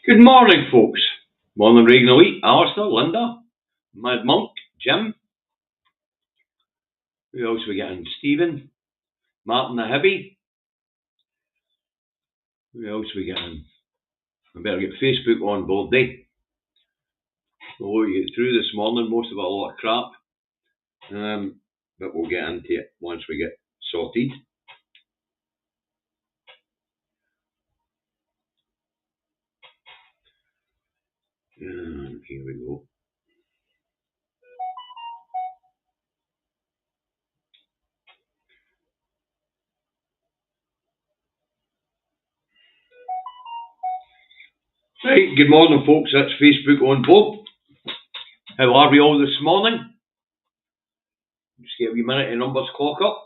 Good morning, folks. Morning, Regan Elite, Alistair, Linda, Mad Monk, Jim. Who else we getting? Stephen, Martin the Heavy. Who else we getting? I better get Facebook on board, eh? We'll get through this morning, most of it a lot of crap. But we'll get into it once we get sorted. Here we go. Right, good morning, folks. That's Facebook on board. How are we all this morning? Just get a wee minute of numbers clock up,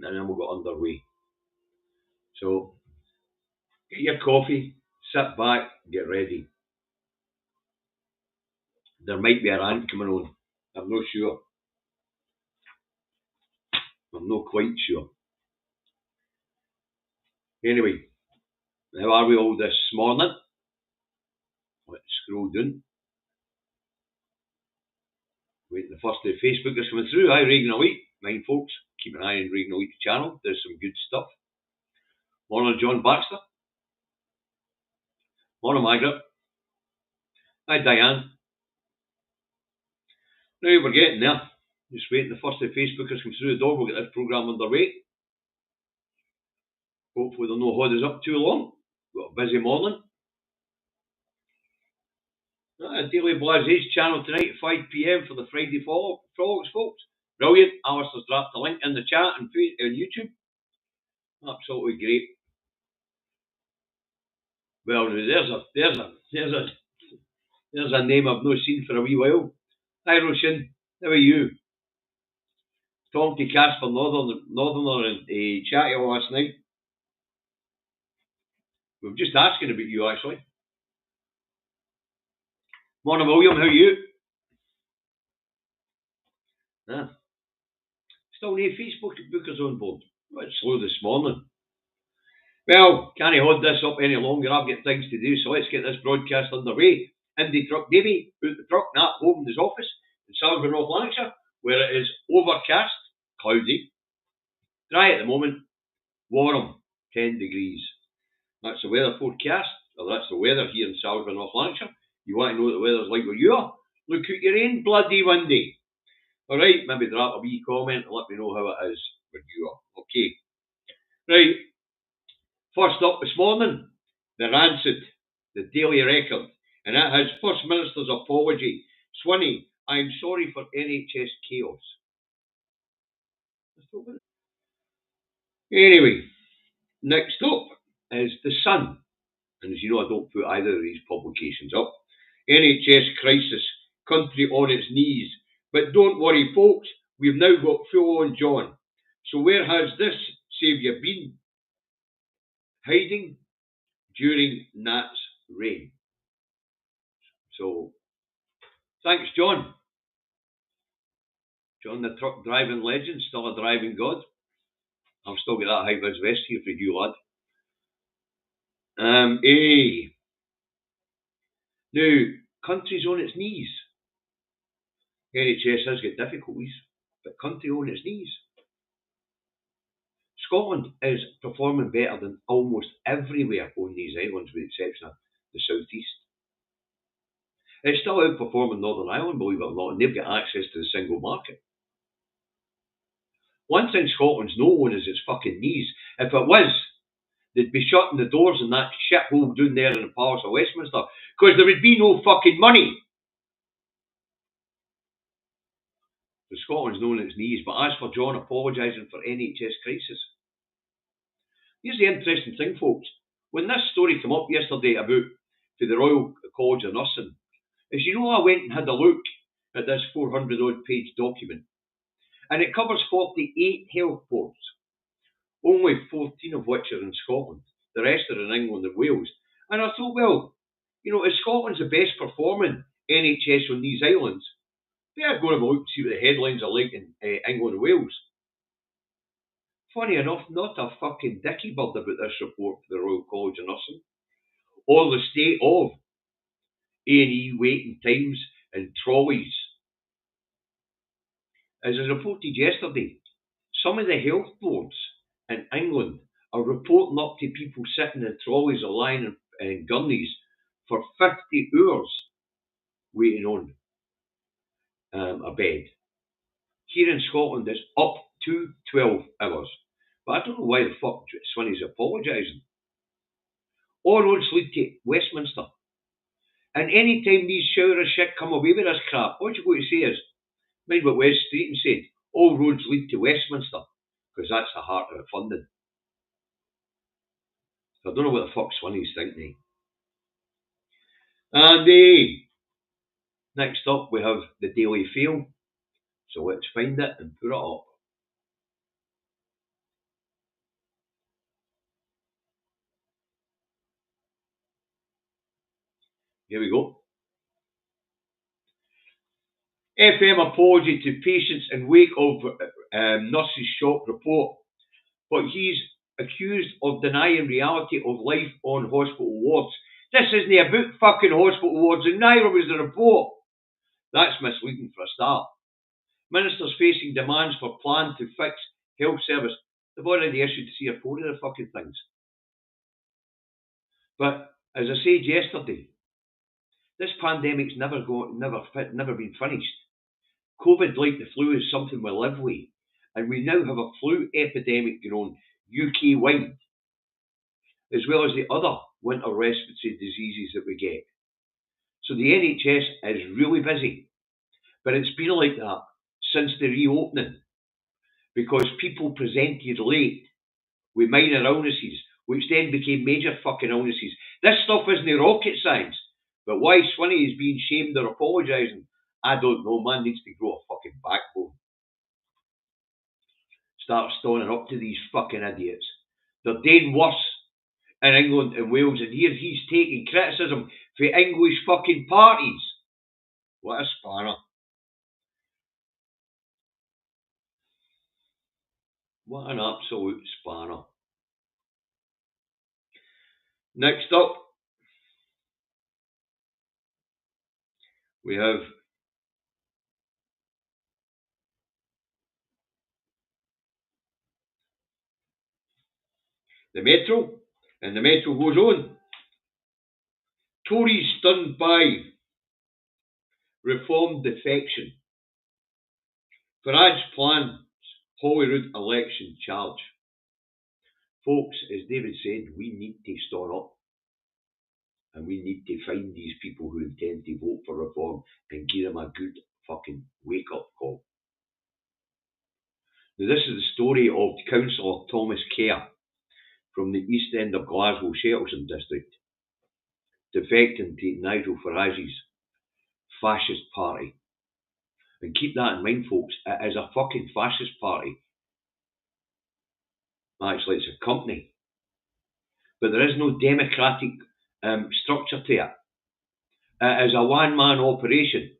and then we'll get underway. So, get your coffee, sit back, get ready. There might be a rant coming on. I'm not sure. I'm not quite sure. Anyway, how are we all this morning? Let's scroll down. Wait, the first of the Facebookers coming through. Hi, Regan Elite. Mind folks, keep an eye on Regan Elite's channel. There's some good stuff. Morning, John Baxter. Morning, Margaret. Hi, Diane. Now we're getting there. Just waiting the first of the Facebookers come through the door. We'll get this programme underway. Hopefully they'll not hold us up too long. Got a busy morning. Daily Blaze's channel tonight at 5 PM for the Friday Frolics, folks. Brilliant. Alistair's dropped the link in the chat and on YouTube. Absolutely great. Well, there's a name I've not seen for a wee while. Hi, Roshan. How are you? Talking to Casper Northerner and chatty last night. We were just asking about you, actually. Morning, William. How are you? Still no Facebookers on board. Well, it's slow this morning. Well, can't hold this up any longer. I've got things to do, so let's get this broadcast underway. Indy Truck Davy, out the truck, not home in his office in Salisbury, North Lanarkshire, where it is overcast, cloudy, dry at the moment, warm, 10 degrees. That's the weather forecast, or that's the weather here in Salisbury, North Lanarkshire. You want to know what the weather's like where you are? Look out your own bloody window. Alright, maybe drop a wee comment and let me know how it is where you are. Okay. Right. First up this morning, the Rancid, the Daily Record, and it has First Minister's apology. Swinney, I'm sorry for NHS chaos. Anyway, next up is The Sun. And as you know, I don't put either of these publications up. NHS crisis, country on its knees. But don't worry, folks, we've now got full-on John. So where has this saviour been? Hiding during Nat's reign. So, thanks, John. John, the truck driving legend, still a driving god. I've still got that high-vis vest here for you, lad. Now, country's on its knees. NHS has got difficulties, but country on its knees. Scotland is performing better than almost everywhere on these islands, with the exception of the southeast. It's still outperforming Northern Ireland, believe it or not, and they've got access to the single market. One thing Scotland's not on is its fucking knees. If it was, they'd be shutting the doors in that shithole down there in the Palace of Westminster, because there would be no fucking money. So Scotland's not on its knees, but as for John apologising for NHS crisis, here's the interesting thing, folks. When this story came up yesterday about to the Royal College of Nursing, as you know, I went and had a look at this 400-odd page document, and it covers 48 health boards, only 14 of which are in Scotland. The rest are in England and Wales. And I thought, well, you know, if Scotland's the best performing NHS on these islands, better go and have a look to see what the headlines are like in England and Wales. Funny enough, not a fucking dicky bird about this report for the Royal College of Nursing. or the state of A&E waiting times and trolleys. As I reported yesterday, some of the health boards in England are reporting up to people sitting in trolleys or lying in gurneys for 50 hours waiting on a bed. Here in Scotland, it's up to 12 hours. But I don't know why the fuck Swinney's apologising. All roads lead to Westminster. And any time these shower of shit come away with this crap, what you going to say is, mind what Wes Streeton said, all roads lead to Westminster, because that's the heart of the funding. So I don't know what the fuck Swinney's thinking. And next up we have the Daily Fail. So let's find it and put it up. Here we go. FM apology to patients in wake of nurse's shock report, but he's accused of denying reality of life on hospital wards. This isn't about fucking hospital wards, and neither was the report. That's misleading for a start. Ministers facing demands for plan to fix health service. They've already issued C4 of the fucking things. But as I said yesterday, this pandemic's never been finished. COVID, like the flu, is something we live with, and we now have a flu epidemic going on UK-wide, as well as the other winter respiratory diseases that we get. So the NHS is really busy, but it's been like that since the reopening, because people presented late with minor illnesses, which then became major fucking illnesses. This stuff isn't rocket science, but why Swinney is being shamed or apologising, I don't know. Man needs to grow a fucking backbone. Start stoning up to these fucking idiots. They're doing worse in England and Wales, and here he's taking criticism for English fucking parties. What a spanner. What an absolute spanner. Next up, we have the Metro, and the Metro goes on. Tories stunned by reform defection. Farage's plans Holyrood election charge. Folks, as David said, we need to stand up, and we need to find these people who intend to vote for reform and give them a good fucking wake-up call. Now, this is the story of Councillor Thomas Kerr from the East End of Glasgow, Shettleston district, defecting to Nigel Farage's fascist party. And keep that in mind, folks, it is a fucking fascist party. Actually, it's a company. But there is no democratic structure to it. It is a one-man operation.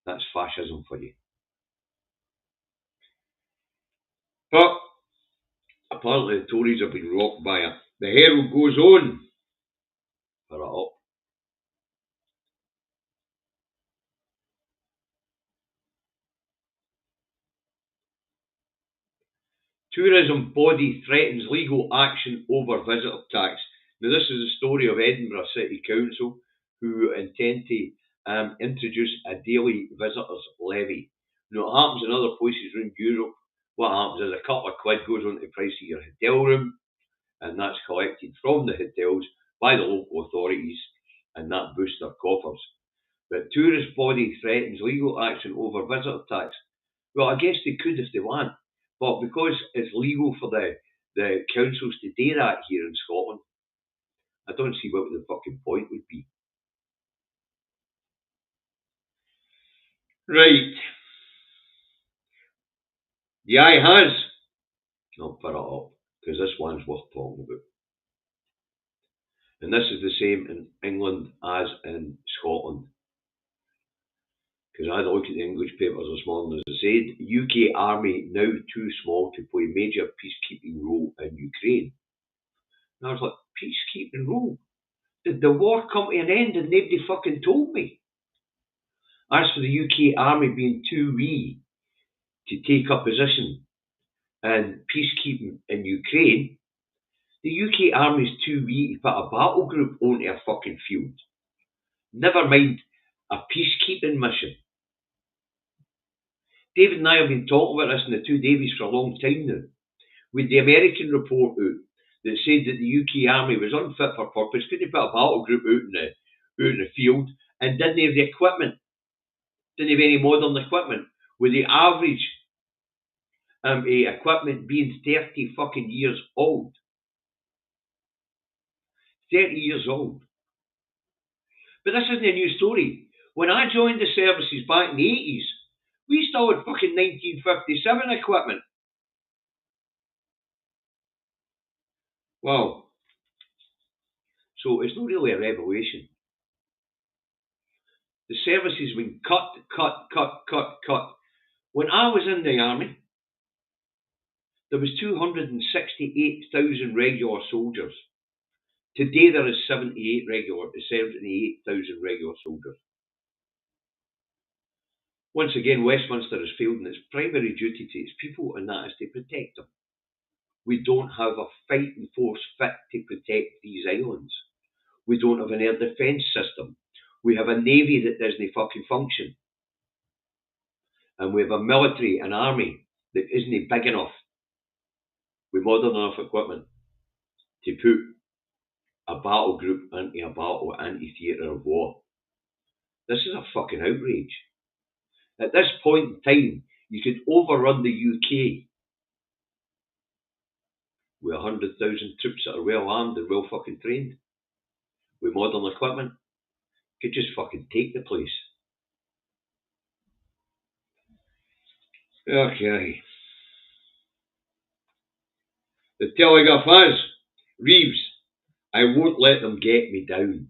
That's fascism for you. But apparently the Tories have been rocked by it. The Herald goes on. Put it up. Tourism body threatens legal action over visitor tax. Now, this is the story of Edinburgh City Council, who intend to introduce a daily visitors levy. Now, it happens in other places around Europe. What happens is a couple of quid goes on the price of your hotel room, and that's collected from the hotels by the local authorities, and that boosts their coffers. But tourist body threatens legal action over visitor tax. Well, I guess they could if they want. But because it's legal for the councils to do that here in Scotland, I don't see what the fucking point would be. Right. The eye has. I'll put it up, because this one's worth talking about. And this is the same in England as in Scotland. Because I had a look at the English papers this morning, as I said, UK army now too small to play major peacekeeping role in Ukraine. And I was like, peacekeeping role? Did the war come to an end and nobody fucking told me? As for the UK army being too wee to take a position in peacekeeping in Ukraine, the UK army's too wee to put a battle group onto a fucking field. Never mind a peacekeeping mission. David and I have been talking about this in the Two Davies for a long time now, with the American report out that said that the UK army was unfit for purpose, couldn't put a battle group out in the field, and didn't have the equipment, didn't have any modern equipment, with the average equipment being 30 fucking years old. 30 years old. But this isn't a new story. When I joined the services back in the 80s, we still had fucking 1957 equipment. Wow. So it's not really a revelation. The services have been cut. When I was in the army, there was 268,000 regular soldiers. Today there is 78,000 regular soldiers. Once again, Westminster has failed in its primary duty to its people, and that is to protect them. We don't have a fighting force fit to protect these islands. We don't have an air defence system. We have a navy that doesn't fucking function. And we have a military, an army, that isn't big enough with modern enough equipment to put a battle group into a battle anti-theatre of war. This is a fucking outrage. At this point in time, you could overrun the UK with 100,000 troops that are well armed and well fucking trained, with modern equipment. You could just fucking take the place. Okay. The Telegraph has Reeves, I won't let them get me down.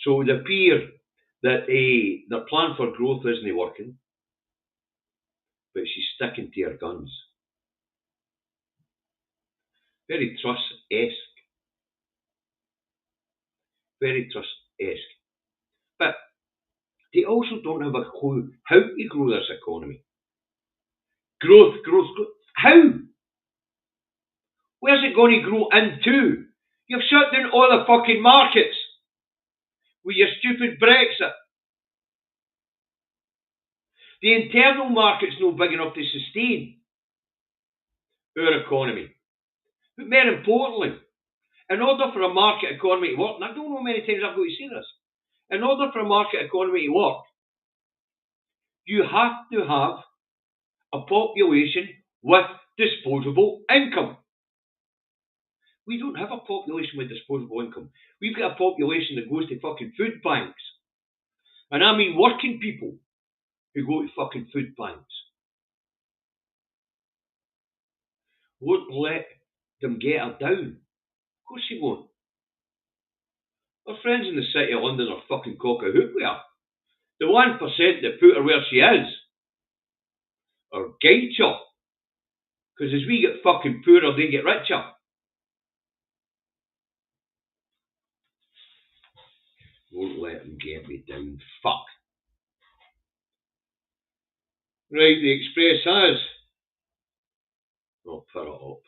So it would appear that their plan for growth isn't working, but she's sticking to her guns. Very Truss-esque. Very Truss-esque. But they also don't have a clue how to grow this economy. Growth. How? Where's it going to grow into? You've shut down all the fucking markets with your stupid Brexit. The internal market's not big enough to sustain our economy. But more importantly, in order for a market economy to work, and I don't know how many times I've got to say this, in order for a market economy to work, you have to have a population with disposable income. We don't have a population with disposable income. We've got a population that goes to fucking food banks. And I mean working people who go to fucking food banks. Won't let them get her down. Of course she won't. Her friends in the City of London are fucking cock a hoop with her. The 1% that put her where she is are guide her. Because as we get fucking poorer, they get richer. Won't let them get me down. Fuck. Right, the Express has. I'll put it up.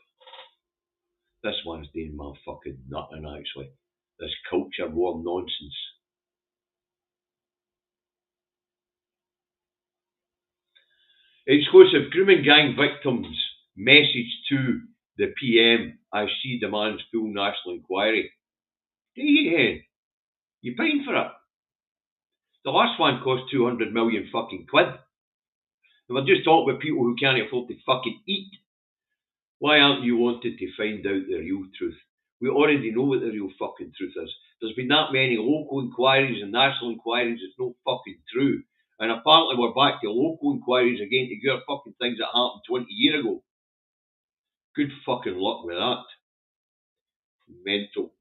This one's doing my fucking nutting, actually. This culture war nonsense. Exclusive. Grooming gang victims message to the PM as she demands full national inquiry. You paying for it? The last one cost 200 million fucking quid. And we're just talking about people who can't afford to fucking eat. Why aren't you wanting to find out the real truth? We already know what the real fucking truth is. There's been that many local inquiries and national inquiries, it's not fucking true. And apparently we're back to local inquiries again to get fucking things that happened 20 years ago. Good fucking luck with that. Mental.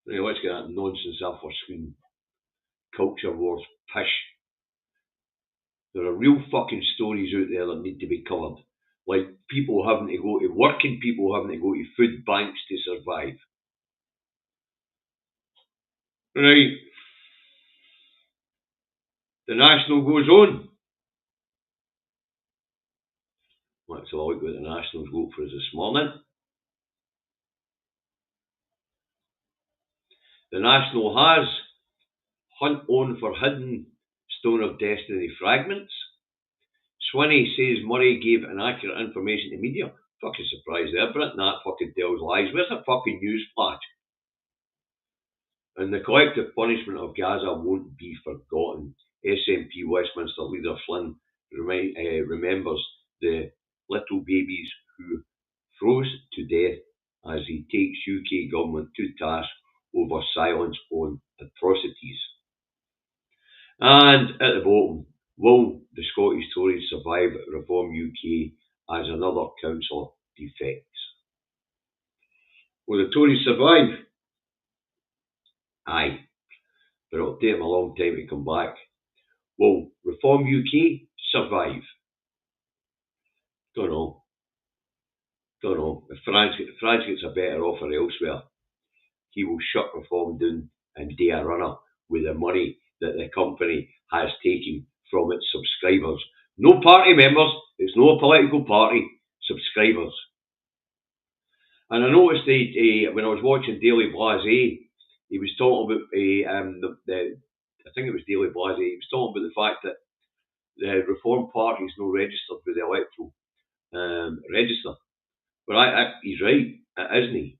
Anyway, let's get that nonsense off our screen. Culture wars, pish. There are real fucking stories out there that need to be covered. Like people having to go to working people having to go to food banks to survive. Right. The National goes on. Let's have a look what the Nationals vote for us this morning. The National has Hunt on for hidden Stone of Destiny fragments. Swinney says Murray gave inaccurate information to media. Fucking surprised there. Britain that fucking tells lies. Where's the fucking news flash? And the collective punishment of Gaza won't be forgotten. SNP Westminster leader Flynn remembers the little babies who froze to death as he takes UK government to task over silence on atrocities. And at the bottom, will the Scottish Tories survive Reform UK as another councillor defects? Will the Tories survive? Aye, but it'll take them a long time to come back. Will Reform UK survive? Don't know. If France gets a better offer elsewhere, he will shut Reform down and do a runner with the money that the company has taken from its subscribers. No party members, it's no political party, subscribers. And I noticed when I was watching Daily Blase, he was talking about I think it was Daily Blase, he was talking about the fact that the Reform Party is not registered with the electoral register. But he's right, it isn't he?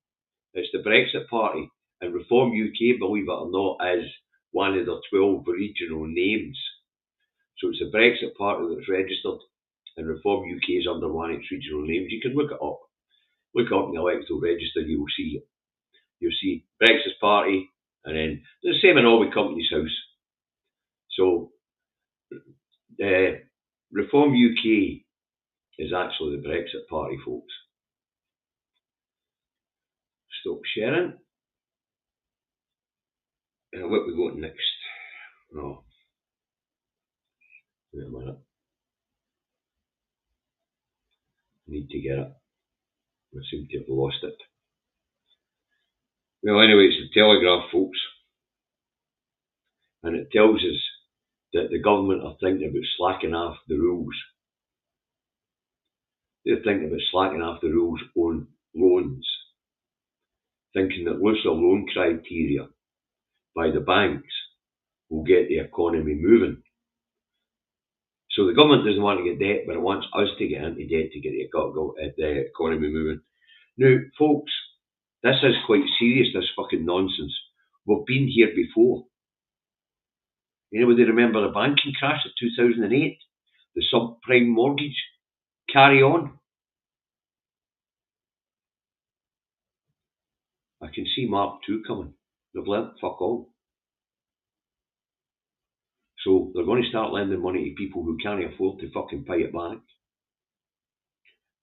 It's the Brexit Party. And Reform UK, believe it or not, is one of the 12 regional names. So it's the Brexit Party that's registered, and Reform UK is under one of its regional names. You can look it up. Look up in the electoral register, you will see it. You'll see Brexit Party, and then the same in all the Companies House. So Reform UK is actually the Brexit Party, folks. Stop sharing. And what we got next? Oh, wait a minute. Need to get it. I seem to have lost it. Well, anyway, it's the Telegraph, folks. And it tells us that the government are thinking about slacking off the rules. They're thinking about slacking off the rules on loans. Thinking that looser loan criteria by the banks will get the economy moving. So the government doesn't want to get debt, but it wants us to get into debt to get the economy moving. Now, folks, this is quite serious, this fucking nonsense. We've been here before. Anybody remember the banking crash of 2008? The subprime mortgage? Carry on. I can see Mark II coming. They've learnt fuck all. So they're going to start lending money to people who can't afford to fucking pay it back.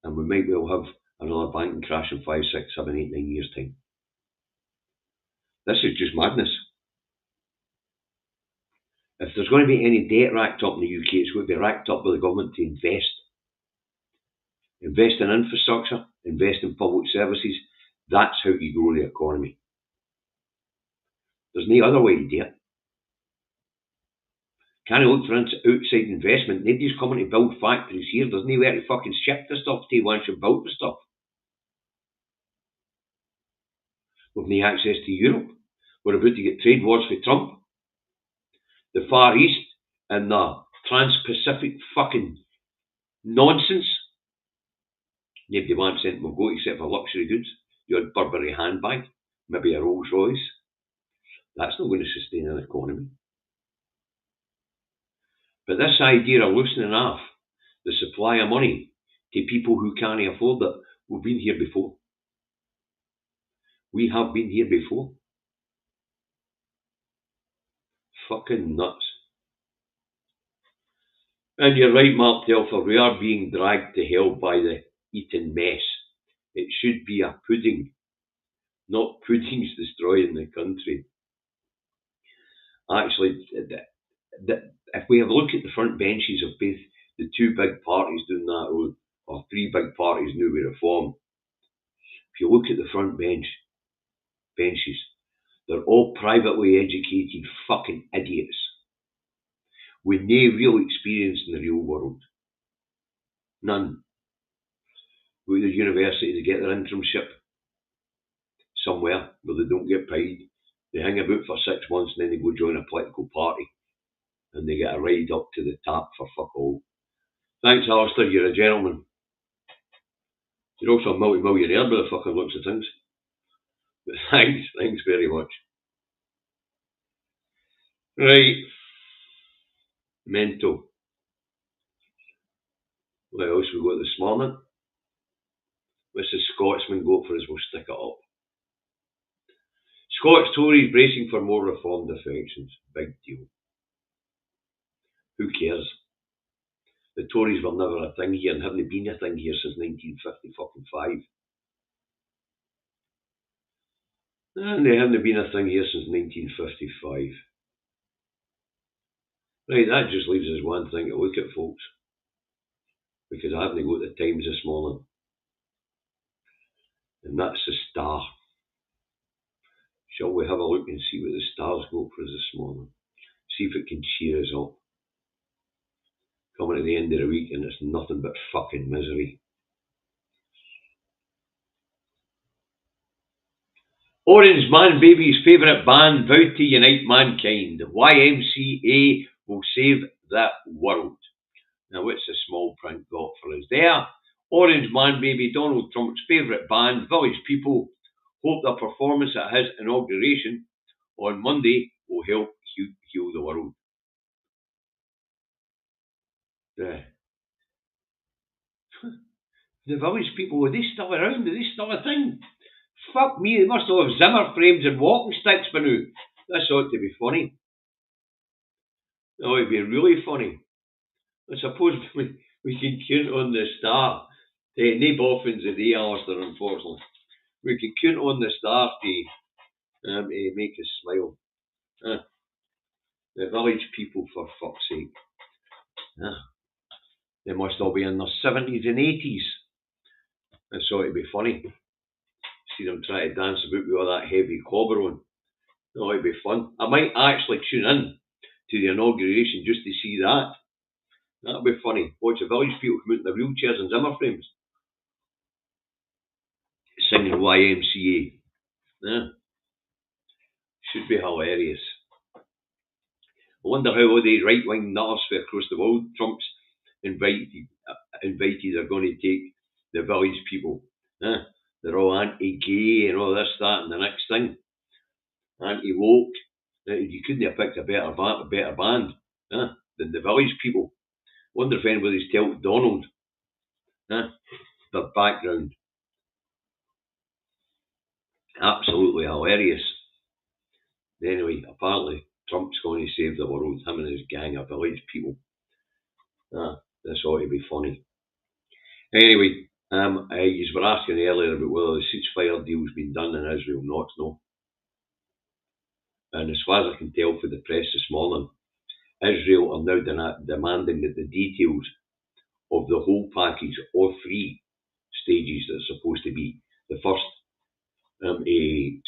And we might well have another banking crash in 5, 6, 7, 8, 9 years' time. This is just madness. If there's going to be any debt racked up in the UK, it's going to be racked up by the government to invest. Invest in infrastructure, invest in public services. That's how you grow the economy. There's no other way to do it. Can't look for outside investment. Nobody's coming to build factories here. There's nowhere to fucking ship the stuff to once you've built the stuff. We've no access to Europe. We're about to get trade wars for Trump. The Far East and the Trans-Pacific fucking nonsense. Nobody wants anything will go except for luxury goods. Your Burberry handbag, maybe a Rolls Royce. That's not going to sustain an economy. But this idea of loosening off the supply of money to people who can't afford it, we've been here before. We have been here before. Fucking nuts. And you're right, Mark Telfer, we are being dragged to hell by the eating mess. It should be a pudding, not puddings destroying the country. Actually, if we have a look at the front benches of both the two big parties down that road, or three big parties now with Reform, if you look at the front benches, They're all privately educated fucking idiots with no real experience in the real world. None. Go to the university to get their internship somewhere where they don't get paid. They hang about for 6 months and then they go join a political party and they get a ride up to the top for fuck all. Thanks, Alistair, you're a gentleman. You're also a multi-millionaire by the fucking looks of things. But thanks very much. Right. Mental. What else we got this morning? What's the Scotsman got for us? We'll stick it up. Scots Tories bracing for more reformed defections. Big deal. Who cares? The Tories were never a thing here and haven't been a thing here since 1955. And they haven't been a thing here since 1955. Right, that just leaves us one thing to look at, folks. Because I haven't got the Times this morning. And that's the Star. Shall we have a look and see what the Star's got for us this morning? See if it can cheer us up. Coming to the end of the week and it's nothing but fucking misery. Orange Man Baby's favourite band vowed to unite mankind. YMCA will save the world. Now what's the small print got for us there? Orange Man Baby, Donald Trump's favourite band, Village People, hope their performance at his inauguration on Monday will help heal the world. The Village People, are they still around? Are they still a thing? Fuck me, they must all have Zimmer frames and walking sticks by now. This ought to be funny. That would be really funny. I suppose we can count on the Star. No boffins a day, Alistair, unfortunately. We can count on the Star to make us smile. The Village People, for fuck's sake. They must all be in their 70s and 80s. This ought to be funny. See them try to dance about with all that heavy clobber on. That ought to be fun. I might actually tune in to the inauguration just to see that. That'll be funny. Watch the Village People come out in their wheelchairs and Zimmer frames. Singing YMCA. Should be hilarious. I wonder how all these right-wing nutters from across the world Trump's invited are going to take the Village People. They're all anti-gay and all this, that, and the next thing. Anti-woke. You couldn't have picked a better band than the Village People. Wonder if anybody's told Donald their background. Absolutely hilarious. Anyway, apparently Trump's going to save the world, him and his gang of Village People. This ought to be funny. Anyway, you were asking earlier about whether the ceasefire deal's been done in Israel. No. And as far as I can tell from the press this morning, Israel are now demanding that the details of the whole package, or 3 stages that are supposed to be the first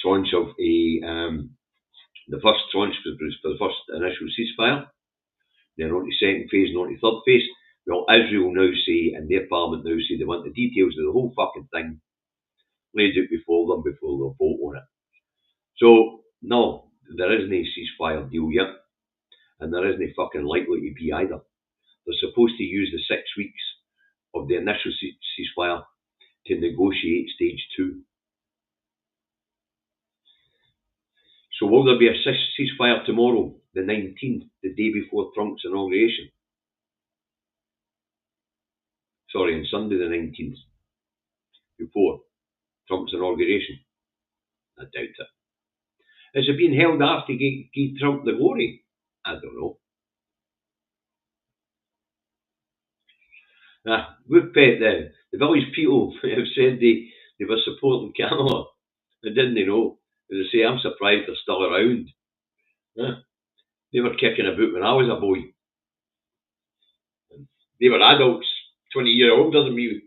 tranche of the first tranche for the first initial ceasefire, then on to second phase and on to third phase. Well, Israel now say, and their parliament now say, they want the details of the whole fucking thing laid out before them before they'll vote on it. So, no, there isn't a ceasefire deal yet, and there isn't fucking likely to be either. They're supposed to use the 6 weeks of the initial ceasefire to negotiate stage 2. So will there be a ceasefire tomorrow, the 19th, the day before Trump's inauguration? Sorry, on Sunday the 19th, before Trump's inauguration? I doubt it. Is it being held after to give Trump the glory? I don't know. The Village People have said they were supporting Canada. Didn't they know? As I say, I'm surprised they're still around. They were kicking about when I was a boy. They were adults, 20 years older than me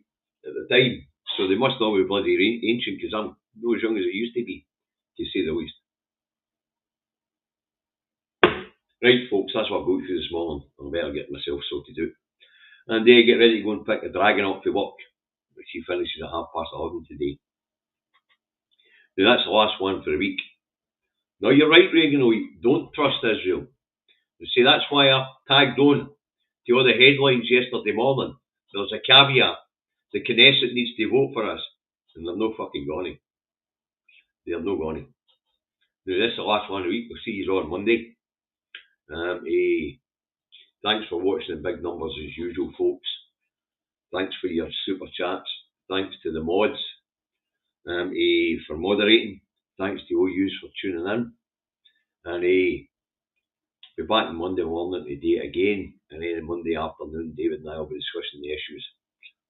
at the time, so they must not be bloody ancient, because I'm not as young as I used to be, to say the least. Right, folks, that's what I got through this morning. I better get myself sorted out. And get ready to go and pick the dragon up for work, which he finishes at 11:30 today. Now, that's the last one for the week. Now, you're right, Reagan, don't trust Israel. You see, that's why I tagged on to all the headlines yesterday morning. There's a caveat. The Knesset needs to vote for us. And they're no fucking going. They're no going. Now, this is the last one of the week. We'll see you on Monday. Thanks for watching in big numbers as usual, folks. Thanks for your super chats. Thanks to the mods for moderating. Thanks to all yous for tuning in. And be back on Monday morning to do it again. And then on Monday afternoon, David and I will be discussing the issues.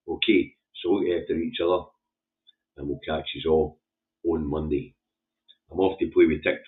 Okay, so look after each other. And we'll catch you all on Monday. I'm off to play with TikTok.